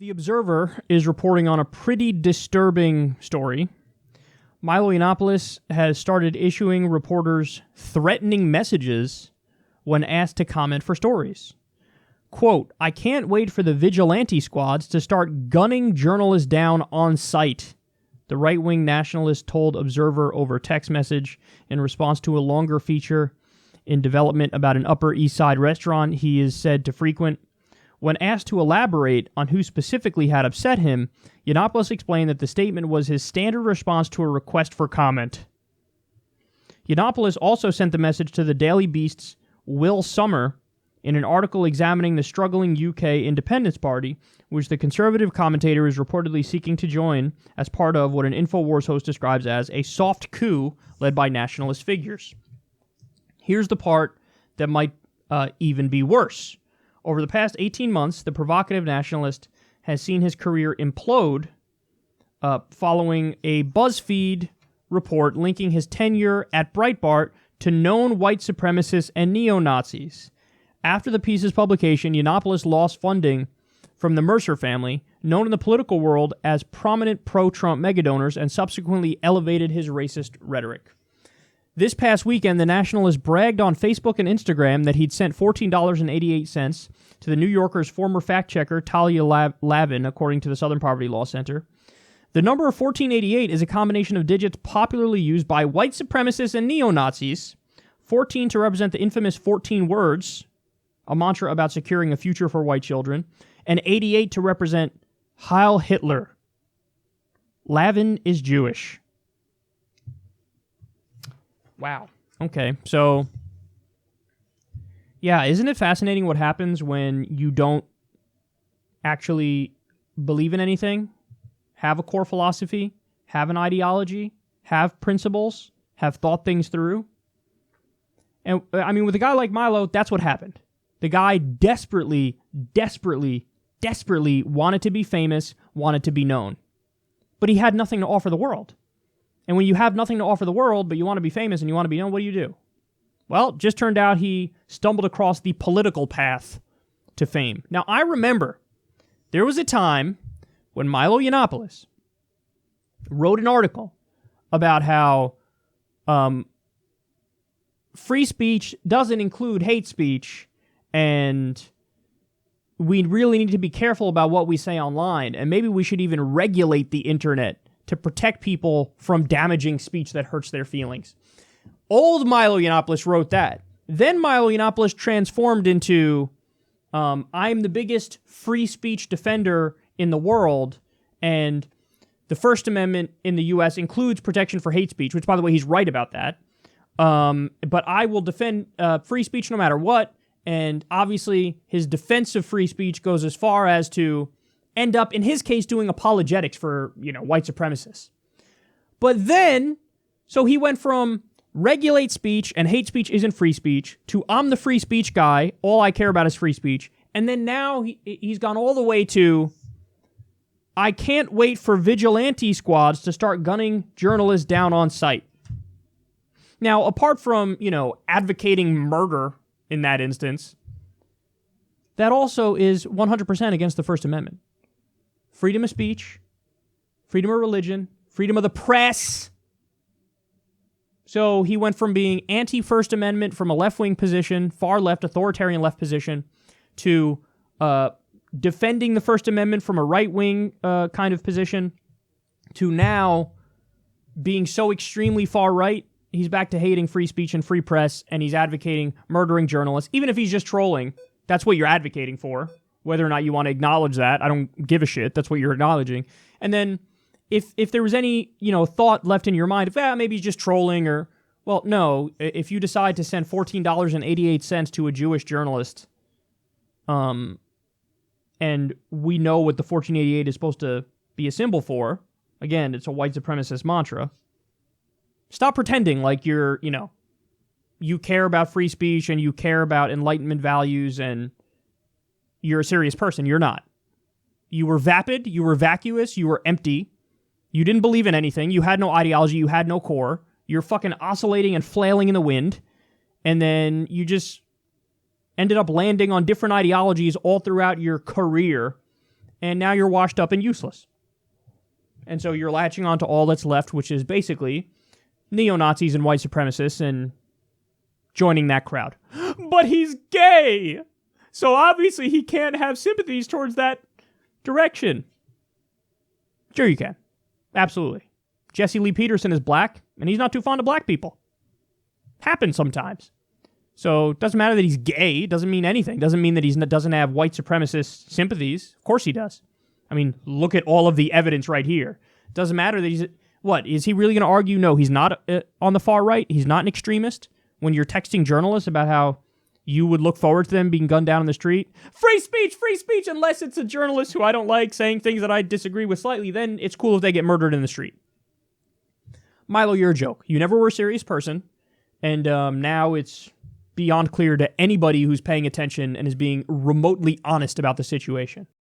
The Observer is reporting on a pretty disturbing story. Milo Yiannopoulos has started issuing reporters threatening messages when asked to comment for stories. Quote, "I can't wait for the vigilante squads to start gunning journalists down on sight," the right-wing nationalist told Observer over text message in response to a longer feature in development about an Upper East Side restaurant he is said to frequent. When asked to elaborate on who specifically had upset him, Yiannopoulos explained that the statement was his standard response to a request for comment. Yiannopoulos also sent the message to the Daily Beast's Will Sommer in an article examining the struggling UK Independence Party, which the conservative commentator is reportedly seeking to join as part of what an InfoWars host describes as a soft coup led by nationalist figures. Here's the part that might even be worse. Over the past 18 months, the provocative nationalist has seen his career implode following a BuzzFeed report linking his tenure at Breitbart to known white supremacists and neo-Nazis. After the piece's publication, Yiannopoulos lost funding from the Mercer family, known in the political world as prominent pro-Trump megadonors, and subsequently elevated his racist rhetoric. This past weekend, the nationalist bragged on Facebook and Instagram that he'd sent $14.88 to the New Yorker's former fact-checker Talia Lavin, according to the Southern Poverty Law Center. The number of $14.88 is a combination of digits popularly used by white supremacists and neo-Nazis, 14 to represent the infamous 14 words, a mantra about securing a future for white children, and 88 to represent Heil Hitler. Lavin is Jewish. Wow. Okay, so, yeah, isn't it fascinating what happens when you don't actually believe in anything, have a core philosophy, have an ideology, have principles, have thought things through? And, I mean, with a guy like Milo, that's what happened. The guy desperately wanted to be famous, wanted to be known. But he had nothing to offer the world. And when you have nothing to offer the world, but you want to be famous and you want to be known, what do? Well, it just turned out he stumbled across the political path to fame. Now, I remember there was a time when Milo Yiannopoulos wrote an article about how free speech doesn't include hate speech, and we really need to be careful about what we say online, and maybe we should even regulate the internet to protect people from damaging speech that hurts their feelings. Old Milo Yiannopoulos wrote that. Then Milo Yiannopoulos transformed into, I'm the biggest free speech defender in the world, and the First Amendment in the U.S. includes protection for hate speech, which, by the way, he's right about that. But I will defend free speech no matter what, and obviously his defense of free speech goes as far as to end up, in his case, doing apologetics for, white supremacists. But then, so he went from regulate speech and hate speech isn't free speech to I'm the free speech guy, all I care about is free speech. And then now he's gone all the way to I can't wait for vigilante squads to start gunning journalists down on sight. Now, apart from, advocating murder in that instance, that also is 100% against the First Amendment. Freedom of speech, freedom of religion, freedom of the press. So he went from being anti-First Amendment from a left-wing position, far-left, authoritarian left position, to defending the First Amendment from a right-wing kind of position, to now being so extremely far-right, he's back to hating free speech and free press, and he's advocating murdering journalists. Even if he's just trolling, that's what you're advocating for. Whether or not you want to acknowledge that, I don't give a shit. That's what you're acknowledging. And then if there was any, thought left in your mind, if maybe he's just trolling or, well, no, if you decide to send $14.88 to a Jewish journalist, and we know what the $14.88 is supposed to be a symbol for, again, it's a white supremacist mantra, stop pretending like you're, you care about free speech and you care about Enlightenment values and you're a serious person. You're not. You were vapid, you were vacuous, you were empty. You didn't believe in anything. You had no ideology, you had no core. You're fucking oscillating and flailing in the wind. And then you just ended up landing on different ideologies all throughout your career and now you're washed up and useless. And so you're latching on to all that's left, which is basically neo-Nazis and white supremacists and joining that crowd. But he's gay! So obviously he can't have sympathies towards that direction. Sure you can. Absolutely. Jesse Lee Peterson is black, and he's not too fond of black people. Happens sometimes. So it doesn't matter that he's gay. Doesn't mean anything. Doesn't mean that he doesn't have white supremacist sympathies. Of course he does. I mean, look at all of the evidence right here. Doesn't matter that he's... What? Is he really going to argue? No, he's not on the far right. He's not an extremist. When you're texting journalists about how you would look forward to them being gunned down on the street. Free speech, unless it's a journalist who I don't like saying things that I disagree with slightly, then it's cool if they get murdered in the street. Milo, you're a joke. You never were a serious person, and now it's beyond clear to anybody who's paying attention and is being remotely honest about the situation.